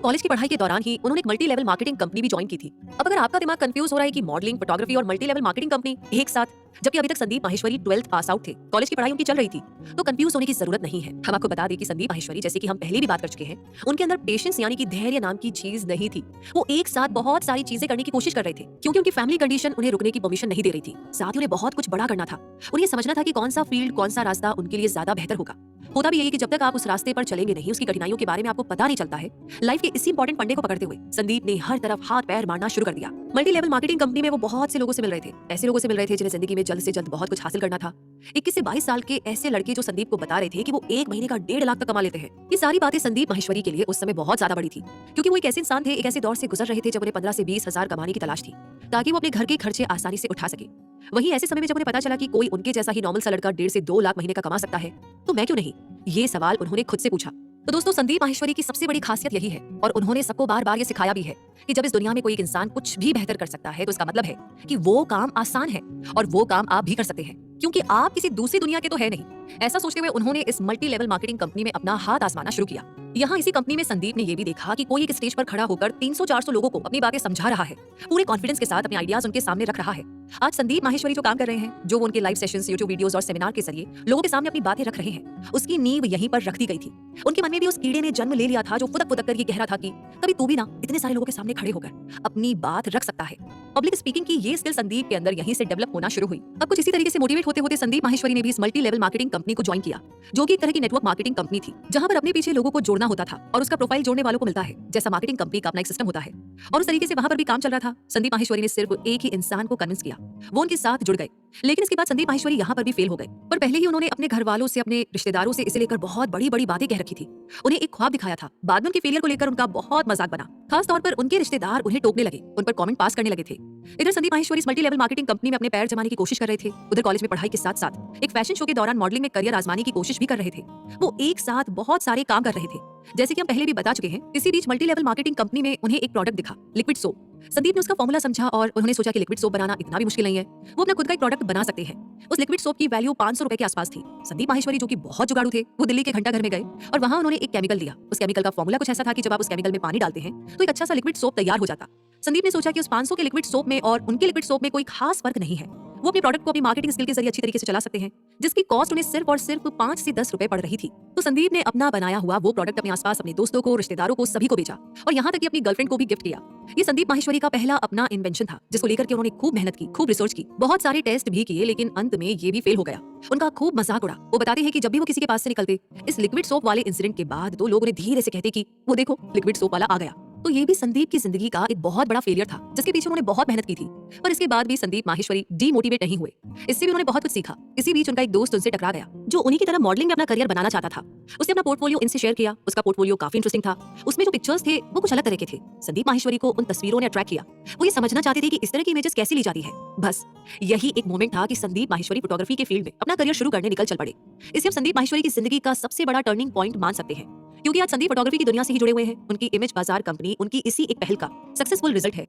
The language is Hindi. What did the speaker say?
दोस्तों कॉलेज की पढ़ाई के दौरान ही उन्होंने एक मल्टी लेवल मार्केटिंग कंपनी भी ज्वाइन की थी। अब अगर आपका दिमाग कंफ्यूज हो रहा है कि मॉडलिंग, फोटोग्राफी और मल्टी लेवल मार्केटिंग कंपनी एक साथ, जबकि अभी तक Sandeep Maheshwari 12th pass out थे, कॉलेज की पढ़ाई उनकी चल रही थी, तो कंफ्यूज होने की जरूरत नहीं है। हम आपको बता दें कि संदीप माहेश्वरी, जैसे कि हम पहले भी बात कर चुके हैं, उनके अंदर पेशेंस यानी कि धैर्य नाम की चीज नहीं थी। वो एक साथ बहुत सारी चीजें करने की कोशिश कर रहे थे क्योंकि उनकी फैमिली कंडीशन उन्हें रुकने की परमिशन नहीं दे रही थी। साथ ही उन्हें बहुत कुछ बड़ा करना था। उन्हें समझना था कि कौन सा फील्ड, कौन सा रास्ता उनके लिए ज्यादा बेहतर होगा। होता भी यही कि जब तक आप उस रास्ते पर चलेंगे नहीं, उसकी कठिनाइयों के बारे में आपको पता नहीं चलता है। लाइफ के इसी इंपॉर्टेंट फंडे को पकड़ते हुए संदीप ने हर तरफ हाथ पैर मारना शुरू कर दिया। मल्टी लेवल मार्केटिंग कंपनी में वो बहुत से लोगों से मिल रहे थे, ऐसे लोगों से मिल रहे थे जिन्हें जिंदगी में जल्द से जल्द बहुत कुछ हासिल करना था। 21 से 22 साल के ऐसे लड़के जो संदीप को बता रहे थे कि वो एक महीने का 1.5 लाख तक कमा लेते हैं। ये सारी बातें संदीप माहेश्वरी के लिए उस समय बहुत ज्यादा बड़ी थी, क्योंकि वो एक ऐसे इंसान थे, एक ऐसे दौर से गुजर रहे थे जब उन्हें 15 से 20 हजार कमाने की तलाश थी ताकि वो अपने घर के खर्चे आसानी से उठा सके। वहीं ऐसे समय में जब उन्हें पता चला कि कोई उनके जैसा ही नॉर्मल सा लड़का 1.5 से 2 लाख महीने का कमा सकता है, तो मैं क्यों नहीं, ये सवाल उन्होंने खुद से पूछा। तो दोस्तों संदीप माहेश्वरी की सबसे बड़ी खासियत यही है, और उन्होंने सबको बार बार ये सिखाया भी है कि जब इस दुनिया में कोई एक इंसान कुछ भी बेहतर कर सकता है तो इसका मतलब है कि वो काम आसान है और वो काम आप भी कर सकते हैं, क्योंकि आप किसी दूसरी दुनिया के तो है नहीं। ऐसा सोचते हुए उन्होंने इस मल्टी लेवल मार्केटिंग कंपनी में अपना हाथ आजमाना शुरू किया। यहाँ इसी कंपनी में संदीप ने ये भी देखा कि कोई एक स्टेज पर खड़ा होकर 300-400 लोगों को अपनी बातें समझा रहा है, पूरे कॉन्फिडेंस के साथ अपने आइडियाज उनके सामने रख रहा है। आज संदीप माहेश्वरी जो काम कर रहे हैं, जो वो उनके लाइव सेशंस, यूट्यूब वीडियोस और सेमिनार के जरिए लोगों के सामने अपनी बातें रख रहे हैं, उसकी नींव यहीं पर रख दी गई थी। उनके मन में भी उस कीड़े ने जन्म ले लिया था जो फुदक फुदक कर ये कह रहा था कि कभी तू भी ना इतने सारे लोगों के सामने खड़े होकर अपनी बात रख सकता है। पब्लिक स्पीकिंग की ये स्किल संदीप के अंदर यहीं से डेवलप होना शुरू हुई। अब कुछ इसी तरीके से मोटिवेट होते होते संदीप माहेश्वरी ने भी इस मल्टी लेवल मार्केटिंग कंपनी को ज्वाइन किया, जो कि एक तरह की नेटवर्क मार्केटिंग कंपनी थी, जहां पर अपने पीछे लोगों को जोड़ना होता था और उसका प्रोफाइल जोड़ने वालों को मिलता है, जैसा मार्केटिंग कंपनी का अपना एक सिस्टम होता है। और उस तरीके से वहां पर भी काम चल रहा था। संदीप माहेश्वरी ने सिर्फ एक ही इंसान को कन्विंस किया, वो उनके साथ जुड़ गए। लेकिन इसके बाद संदीप माहेश्वरी यहाँ पर भी फेल हो गए। पर पहले ही उन्होंने अपने घर वालों से, अपने रिश्तेदारों से इसे लेकर बहुत बड़ी बड़ी बातें कह रखी थी। उन्हें एक ख्वाब दिखाया था। बाद में उनके फेलियर को लेकर उनका बहुत मजाक बना। खास तौर पर उनके रिश्तेदार उन्हें टोकने लगे, उन पर कमेंट पास करने लगे थे। इधर संदीप माहेश्वरी इस मल्टी लेवल मार्केटिंग कंपनी में अपने पैर जमाने की कोशिश कर रहे थे, उधर कॉलेज में पढ़ाई के साथ साथ एक फैशन शो के दौरान मॉडलिंग में करियर आजमाने की कोशिश भी कर रहे थे। वो एक साथ बहुत सारे काम कर रहे थे। जैसे कि हम पहले भी बता चुके हैं, इसी बीच मल्टी लेवल मार्केटिंग कंपनी में उन्हें एक प्रोडक्ट दिखा, लिक्विड सोप। संदीप ने उसका फॉर्मूला समझा और उन्होंने सोचा कि लिक्विड सोप बनाना इतना भी मुश्किल नहीं है, वो अपना खुद का एक प्रोडक्ट बना सकते हैं। उस लिक्विड सोप की वैल्यू 500 रुपए के आसपास थी। संदीप माहेश्वरी, जो कि बहुत जुगाड़ू थे, वो दिल्ली के घंटा घर में गए और वहां उन्होंने एक केमिकल लिया। उस केमिकल का फॉर्मूला कुछ ऐसा था कि जब आप उस केमिकल में पानी डालते हैं तो एक अच्छा सा लिक्विड सोप तैयार हो जाता। संदीप ने सोचा कि उस 500 के लिक्विड सोप में और उनके लिक्विड सोप में कोई खास फर्क नहीं है। वो अपने प्रोडक्ट को अपनी मार्केटिंग स्किल के जरिए अच्छी तरीके से चला सकते हैं, जिसकी कॉस्ट उन्हें सिर्फ और सिर्फ 5 से 10 रुपए पड़ रही थी। तो संदीप ने अपना बनाया हुआ वो प्रोडक्ट अपने आसपास अपने दोस्तों को, रिश्तेदारों को, सभी को बेचा और यहाँ तक कि अपनी गर्लफ्रेंड को भी गिफ्ट किया। ये संदीप माहेश्वरी का पहला अपना इन्वेंशन था, जिसको लेकर के उन्होंने खूब मेहनत की, खूब रिसर्च की, बहुत सारे टेस्ट भी किए, लेकिन अंत में ये भी फेल हो गया। उनका खूब मजाक उड़ा। वो बताते हैं कि जब भी वो किसी के पास से निकलते इस लिक्विड सोप वाले इंसिडेंट के बाद, तो लोग उन्हें धीरे से कहते कि वो देखो लिक्विड सोप वाला आ गया। तो ये भी संदीप की जिंदगी का एक बहुत बड़ा फेलियर था, जिसके पीछे उन्होंने बहुत मेहनत की थी। पर इसके बाद भी संदीप माहेश्वरी डीमोटिवेट नहीं हुए। इससे भी उन्होंने बहुत कुछ सीखा। इसी बीच उनका एक दोस्त उनसे टकरा गया, जो उन्हीं की तरह मॉडलिंग में अपना करियर बनाना चाहता था। उसने अपना पोर्टफोलियो इनसे शेयर किया। उसका पोर्टफोलियो काफी इंटरेस्टिंग था। उसमें जो पिक्चर्स थे वो कुछ अलग तरह के थे। संदीप माहेश्वरी को उन तस्वीरों ने अट्रैक्ट किया। वो ये समझना चाहते थे कि इस तरह की इमेजेस कैसी ली जाती है। बस यही एक मोमेंट था कि संदीप माहेश्वरी फोटोग्राफी के फील्ड में अपना करियर शुरू करने निकल चल पड़े। इसे हम संदीप माहेश्वरी की जिंदगी का सबसे बड़ा टर्निंग पॉइंट मान सकते हैं, क्योंकि आज संदीप फोटोग्राफी की दुनिया से ही जुड़े हुए हैं। उनकी इमेज बाजार कंपनी उनकी इसी एक पहल का सक्सेसफुल रिजल्ट है।